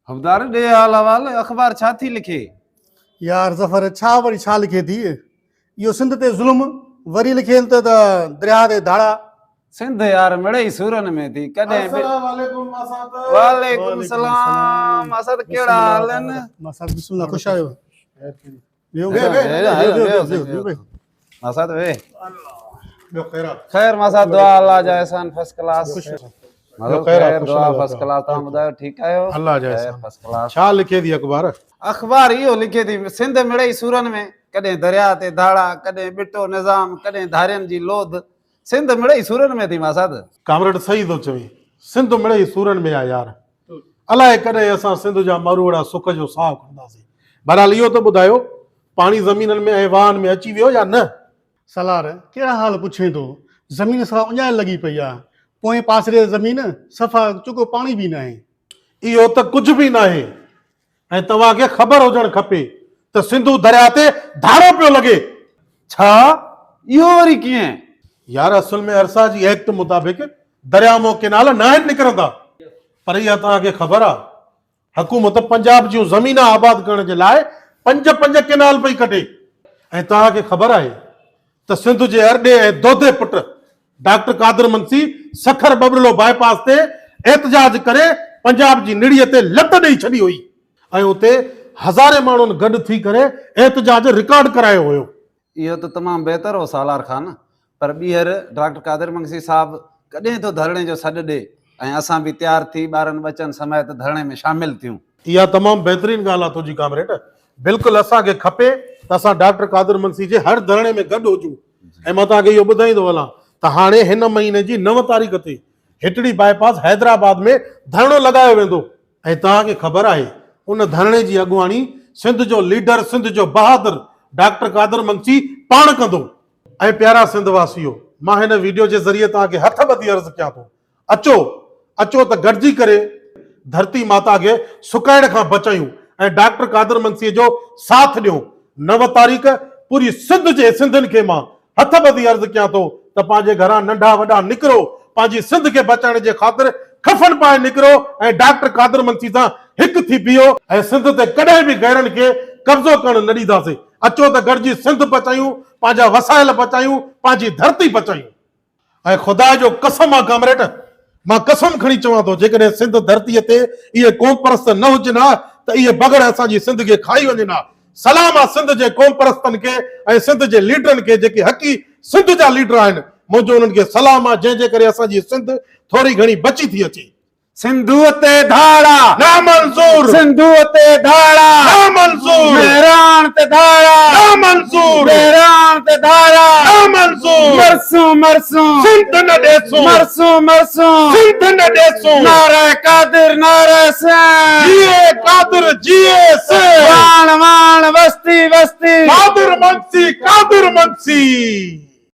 हवदार दे हाल हवाल अखबार छा थी लिखे। यार ज़फ़र छा वरी छा लिखे थी यो सिंध ते ज़ुल्म वरी लिखे त दरिया ते धाड़ा। सिंध यार मिड़े ही सूरन में थी कदे। अस्सलाम वालेकुम मसाद। वालेकुम सलाम असद केड़ा हालन। मसाद बिस्मिल्लाह खुश आयो। मसाद वे लो खैर मसाद दुआ अल्लाह जा एहसान फर्स्ट क्लास। लो खैर दुआ फर्स्ट क्लास ता बुधायो ठीक आयो। अल्लाह जा खैर एहसान। First class. छा लिखे थी अखबार? अखबार इहो लिखे थी सिंध मिड़े ही सूरन में कदे दरिया ते धाड़ा कदे बिटो निजाम कदे धारियन जी लोध। सिंध मिड़े ही सूरन में थी मसाद। कामरेड सही तो चवी सिंध मिड़े ही सूरन में आ यार। अलाए कॾहिं असां सिंध जा मारूड़ा सुख जो साह खणंदासीं। बहरहाल इहो तो ॿुधायो पाणी ज़मीननि में ऐं वाहन में अची वियो या न? सलार केड़ा हाल पुछे तो ज़मीन सफ़ा उञाइल लगी पई आ। पोएं पासरे ज़मीन सफ़ा चुको पानी भी न आहे। इहो त कुझु बि न आहे ऐं तव्हांखे ख़बर हुजणु खपे त सिंधु दरिया ते धारो पियो लॻे। छा इहो वरी कीअं? यार असुल में अरसा जी एक्ट मुताबिक़ दरिया मां केनाल न आहिनि निकिरंदा पर इहा तव्हांखे ख़बर आहे हुकूमत पंजाब जूं ज़मीन आबाद करण जे लाइ 5 केनाल पई कढे ऐं तव्हांखे ख़बर आहे त सिंध जे अरडे ऐं दोधे पुट डॉक्टर कादर मनसी सखर बबरलो बाईपास ते एहतजाज करे पंजाब जी निड़ीअ ते लत ॾेई छॾी हुई ऐं उते हज़ारे माण्हुनि गॾु थी करे एहतजाज रिकॉर्ड करायो हुयो। इहो त तमामु बहितर हो सालार खान पर ॿीहर डॉक्टर कादिर मंगसी साहब कॾहिं तो धरणे जो सॾु ॾे ऐं असां बि तयार थी ॿारनि बचनि समेत धरणे में शामिल थियूं। इहा तमामु बहितरीन ॻाल्हि आहे तुंहिंजी कामरेड। बिल्कुलु असांखे खपे त असां डॉक्टर कादिर मनसी जे हर धरणे में गॾु हुजूं ऐं मां तव्हांखे इहो ॿुधाईंदो हलां त हाणे हिन महीने जी 9 तारीख़ ते हिटड़ी बाईपास हैदराबाद में धरणो लॻायो वेंदो ऐं तव्हांखे ख़बर आहे उन धरणे जी अॻुवाणी सिंध जो लीडर सिंध जो बहादुर डॉक्टर कादिर मनसी पाण कंदो। ऐं प्यारा सिंध वासियो मां हिन वीडियो जे ज़रिए तव्हांखे हथ ॿधी अर्ज़ु कयां थो अचो अचो त गॾिजी करे धरती माता खे सुकाइण खां बचायूं ऐं डॉक्टर कादिर मनसीअ जो साथ ॾियूं। 9 तारीख़ पूरी सिंध जे सिंधियुनि खे मां हथ ॿधी अर्ज़ु कयां थो त पंहिंजे घरां नंढा वॾा निकिरो पंहिंजी सिंध खे बचाइण जे ख़ातिर खफ़न पाए निकिरो ऐं डॉक्टर कादिर मनसी सां हिकु थी बीहो ऐं सिंध ते कॾहिं बि गैरनि खे कब्ज़ो करणु न ॾींदासीं। अचो त गॾिजी सिंध बचायूं पंहिंजा वसाइल बचायूं पंहिंजी धरती बचायूं। ऐं ख़ुदा जो कसम आहे कामरेड मां कसम खणी चवां थो जेकॾहिं सिंध धरतीअ ते इहे क़ौम परस्त न हुजनि हा त इहे बग़ैर असांजी सिंध खे खाई वञनि हा। सलाम आहे सिंध जे क़ौम परस्तनि खे ऐं सिंध जे लीडरनि खे जेके हक़ी सिंध जा लीडर आहिनि। मुंहिंजो उन्हनि खे सलाम आहे जंहिंजे करे असांजी सिंध थोरी घणी बची थी अचे। सिंधूअ ते धाड़ा ना मंज़ूर सिंधूअ ते धाड़ा ना मंज़ूर मेरान ते धाड़ा ना मंज़ूर मेरान ते धाड़ा ना मंज़ूर मरसूं मरसूं सिंध न ॾेसूं मरसूं मरसूं सिंध न ॾेसूं नारे कादिर नारे सैन जिए कादिर जिए से वाण वाण वस्ती वस्ती कादिर मनसी